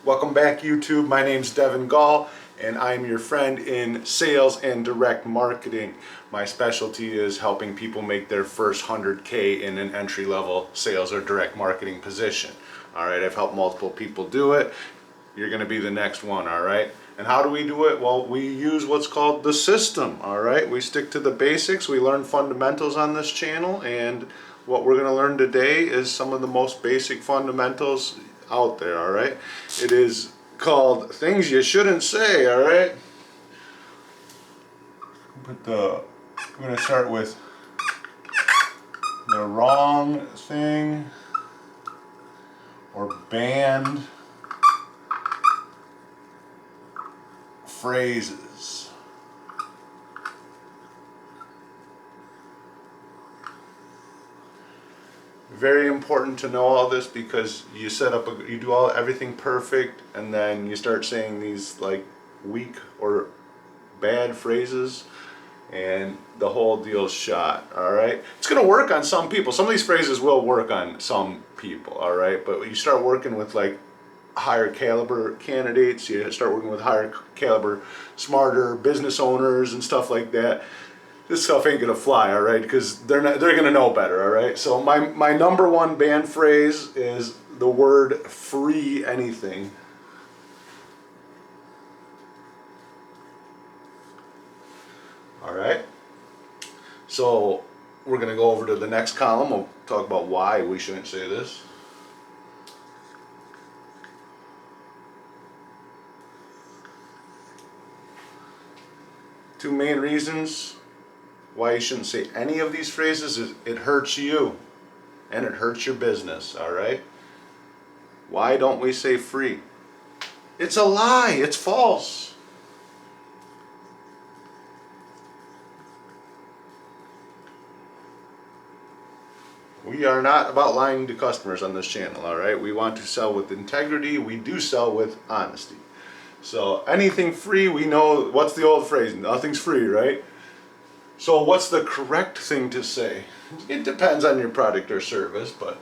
Welcome back, YouTube. My name's Devon Gall, and I'm your friend in sales and direct marketing. My specialty is helping people make their first 100K in an entry-level sales or direct marketing position. All right, I've helped multiple people do it. You're going to be the next one, all right? And how do we do it? Well, we use what's called the system, all right? We stick to the basics. We learn fundamentals on this channel, and what we're going to learn today is some of the most basic fundamentals out there, all right? It is called things you shouldn't say, all right? I'm going to start with the wrong thing or banned phrases. Very important to know all this because you set up you do everything perfect, and then you start saying these like weak or bad phrases, and the whole deal's shot. All right, it's gonna work on some people. Some of these phrases will work on some people. All right, but when you start working with like higher caliber candidates, you start working with higher caliber, smarter business owners and stuff like that, this stuff ain't gonna fly, all right? Because they're gonna know better, all right? So my number one banned phrase is the word free anything. All right. So we're gonna go over to the next column. We'll talk about why we shouldn't say this. Two main reasons why you shouldn't say any of these phrases is it hurts you and it hurts your business, all right? Why don't we say free? It's a lie, it's false. We are not about lying to customers on this channel, all right? We want to sell with integrity. We do sell with honesty. So anything free, we know, what's the old phrase? Nothing's free, right? So what's the correct thing to say? It depends on your product or service, but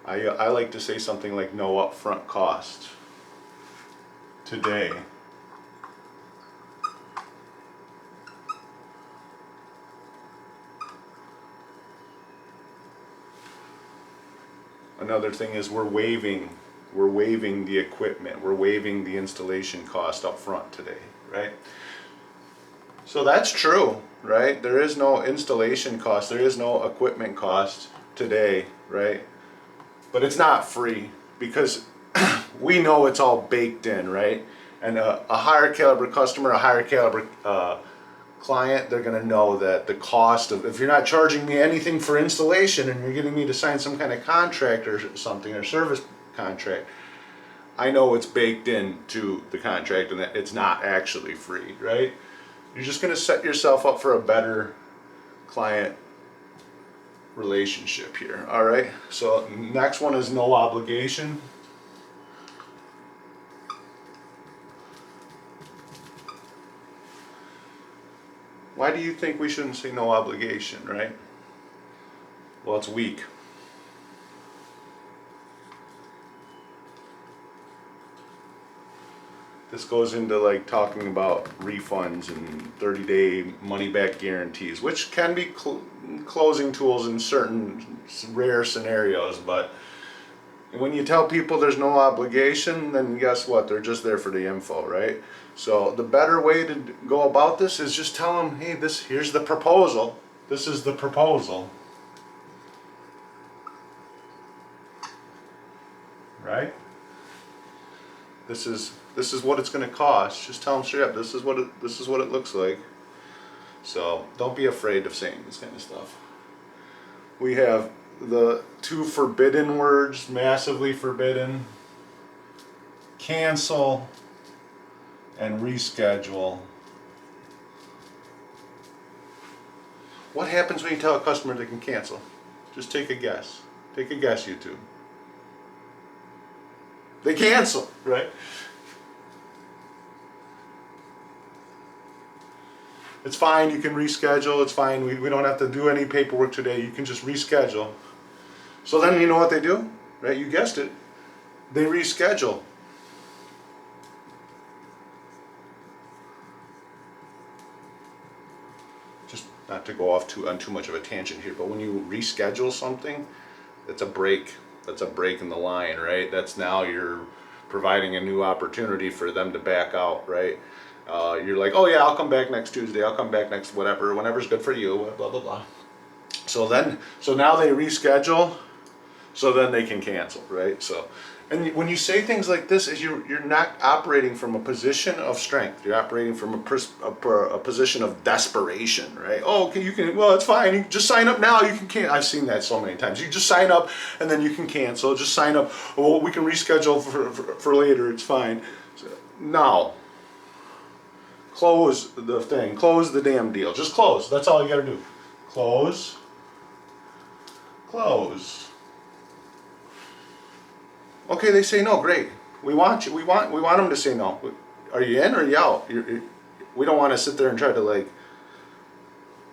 I like to say something like no upfront cost today. Another thing is we're waiving the equipment, we're waiving the installation cost up front today, right? So that's true, right? There is no installation cost, there is no equipment cost today, right? But it's not free because we know it's all baked in, right? And a higher caliber customer, a higher caliber client, they're going to know that the cost of, if you're not charging me anything for installation and you're getting me to sign some kind of contract or something, or service contract, I know it's baked into the contract and that it's not actually free, right? You're just going to set yourself up for a better client relationship here, all right? So next one is no obligation. Why do you think we shouldn't say no obligation, right? Well, it's weak. This goes into like talking about refunds and 30-day money-back guarantees, which can be closing tools in certain rare scenarios, but when you tell people there's no obligation, then guess what? They're just there for the info, right? So the better way to go about this is just tell them, hey, here's the proposal. This is the proposal. Right? This is what it's going to cost. Just tell them straight up, this is what it looks like. So don't be afraid of saying this kind of stuff. We have the two forbidden words, massively forbidden: cancel and reschedule. What happens when you tell a customer they can cancel? Just take a guess. Take a guess, YouTube. They cancel, right? It's fine, you can reschedule, it's fine, we don't have to do any paperwork today, you can just reschedule. So then you know what they do, right? You guessed it. They reschedule. Just not to go off on too much of a tangent here, but when you reschedule something, it's a break. That's a break in the line, right? That's now you're providing a new opportunity for them to back out, right? You're like, oh yeah, I'll come back next Tuesday, I'll come back next whatever, whenever's good for you, blah, blah, blah. So now they reschedule, so then they can cancel, right? So, and when you say things like this, is you're not operating from a position of strength. You're operating from a position of desperation, right? Oh, okay, you can. Well, it's fine. You just sign up now. You can cancel. I've seen that so many times. You just sign up and then you can cancel. Just sign up. Well, we can reschedule for later. It's fine. So, no. Close the thing. Close the damn deal. Just close. That's all you got to do. Close. Close. Okay, they say no. Great. We want you. We want them to say no. Are you in or are you out? We don't want to sit there and try to like.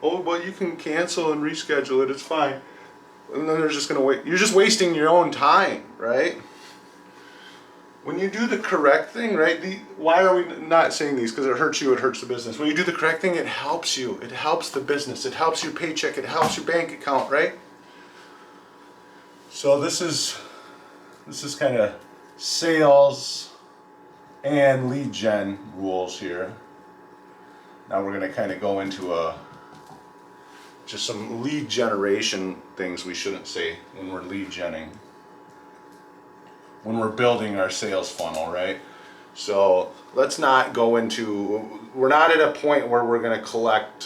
Oh, well, you can cancel and reschedule it. It's fine. And then they're just gonna wait. You're just wasting your own time, right? When you do the correct thing, right? Why are we not saying these? Because it hurts you. It hurts the business. When you do the correct thing, it helps you. It helps the business. It helps your paycheck. It helps your bank account, right? So this is kind of sales and lead gen rules here. Now we're going to kind of go into just some lead generation things we shouldn't say when we're lead genning. When we're building our sales funnel, right? So let's not go into, we're not at a point where we're going to collect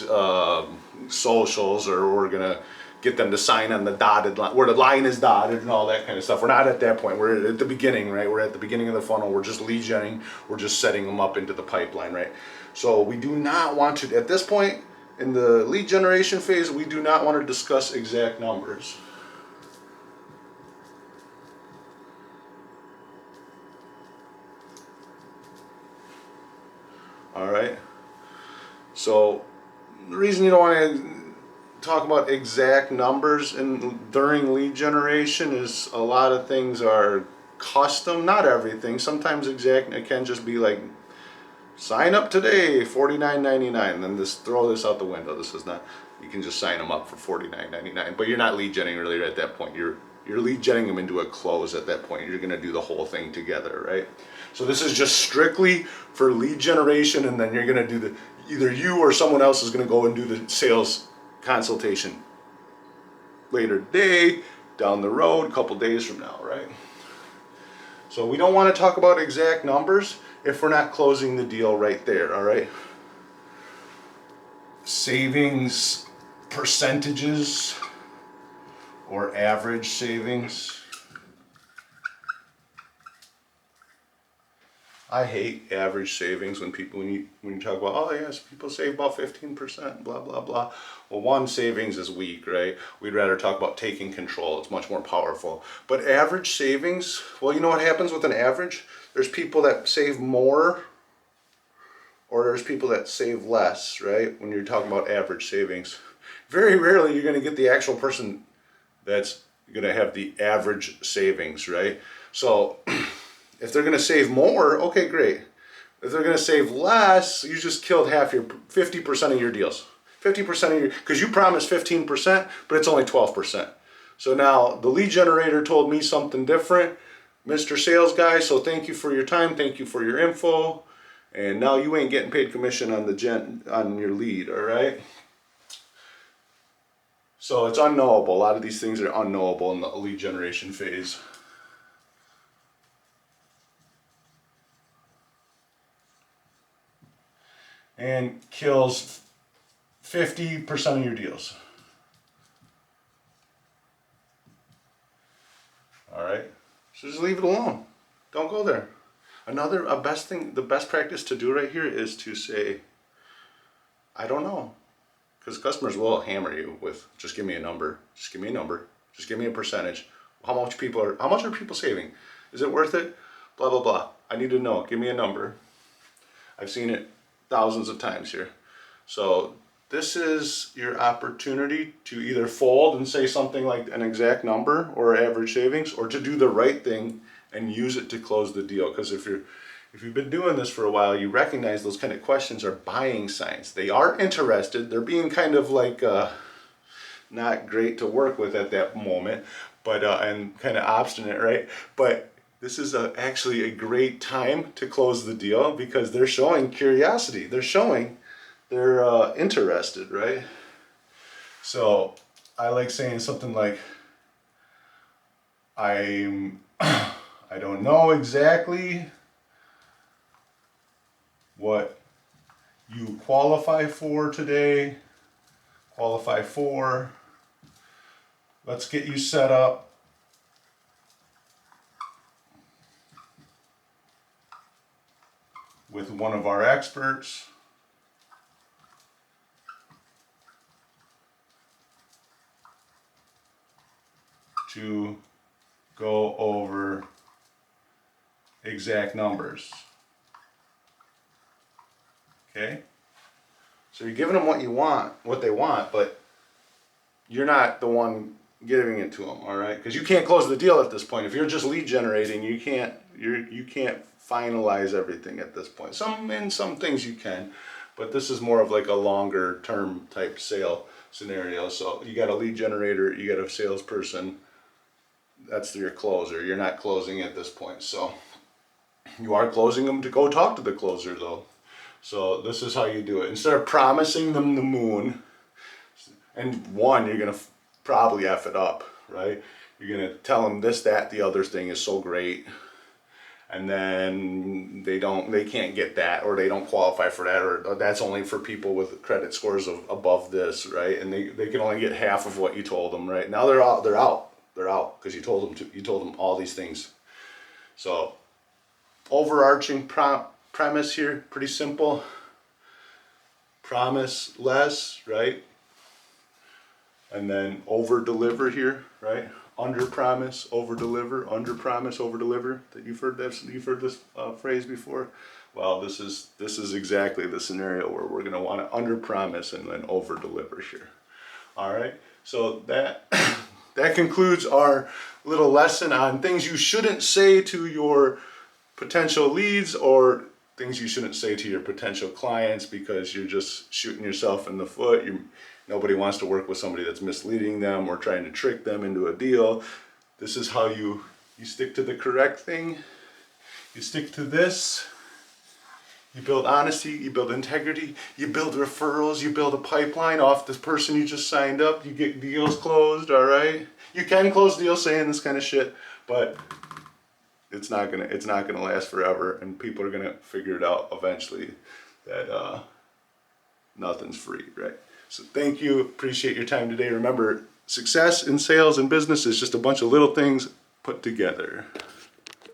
socials or we're going to get them to sign on the dotted line, where the line is dotted and all that kind of stuff. We're not at that point. We're at the beginning, right? We're at the beginning of the funnel. We're just lead genning. We're just setting them up into the pipeline, right? So we do not want to, at this point in the lead generation phase, we do not want to discuss exact numbers. All right. So the reason you don't want to talk about exact numbers during lead generation is a lot of things are custom. Not everything. Sometimes exact, it can just be like, sign up today, $49.99. Then just throw this out the window. This is not. You can just sign them up for $49.99. But you're not lead genning really at that point. You're lead genning them into a close at that point. You're going to do the whole thing together, right? So this is just strictly for lead generation, and then you're going to do either you or someone else is going to go and do the sales consultation later today, down the road, a couple days from now, right? So we don't want to talk about exact numbers if we're not closing the deal right there, all right? Savings percentages or average savings. I hate average savings when you talk about, oh yes, people save about 15%, blah, blah, blah. Well, one, savings is weak, right? We'd rather talk about taking control. It's much more powerful. But average savings, well, you know what happens with an average? There's people that save more or there's people that save less, right? When you're talking about average savings. Very rarely you're going to get the actual person that's going to have the average savings, right? So if they're going to save more, okay, great. If they're going to save less, you just killed 50% of your deals. 50% of your, because you promised 15%, but it's only 12%. So now the lead generator told me something different, Mr. Sales Guy, so thank you for your time, thank you for your info, and now you ain't getting paid commission on your lead, all right? So it's unknowable. A lot of these things are unknowable in the lead generation phase. And kills 50% of your deals. All right, so just leave it alone. Don't go there. The best practice to do right here is to say, I don't know. Because customers will hammer you with, just give me a number, just give me a number, just give me a percentage. How much are people saving? Is it worth it? Blah, blah, blah. I need to know. Give me a number. I've seen it thousands of times here. So this is your opportunity to either fold and say something like an exact number or average savings, or to do the right thing and use it to close the deal. Because if you've been doing this for a while, you recognize those kind of questions are buying signs. They are interested. They're being kind of like not great to work with at that moment, but and kind of obstinate, right? But this is actually a great time to close the deal because they're showing curiosity. They're showing they're interested, right? So I like saying something like, I don't know exactly what you qualify for today. Qualify for. Let's get you set up with one of our experts to go over exact numbers. Okay? So you're giving them what they want, but you're not the one giving it to them, all right? Because you can't close the deal at this point. If you're just lead generating, you can't finalize everything at this point. Some things you can, but this is more of like a longer term type sale scenario. So you got a lead generator, you got a salesperson. That's your closer. You're not closing at this point. So you are closing them to go talk to the closer though. So this is how you do it. Instead of promising them the moon, and one, you're gonna probably F it up, right? You're gonna tell them this, that, the other thing is so great, and then they can't get that, or they don't qualify for that, or that's only for people with credit scores of above this, right? And they can only get half of what you told them, right? Now they're out because you told them all these things. So overarching premise here, pretty simple. Promise less, right? And then over deliver here, right? Under promise, over deliver. Under promise, over deliver. You've heard this phrase before. Well, this is exactly the scenario where we're going to want to under promise and then over deliver here. All right. So that that concludes our little lesson on things you shouldn't say to your potential leads, or things you shouldn't say to your potential clients, because you're just shooting yourself in the foot. Nobody wants to work with somebody that's misleading them or trying to trick them into a deal. This is how you stick to the correct thing. You stick to this. You build honesty, you build integrity, you build referrals, you build a pipeline off this person you just signed up, you get deals closed, all right? You can close deals saying this kind of shit, but it's not gonna last forever, and people are gonna figure it out eventually that nothing's free, right? So thank you, appreciate your time today. Remember, success in sales and business is just a bunch of little things put together.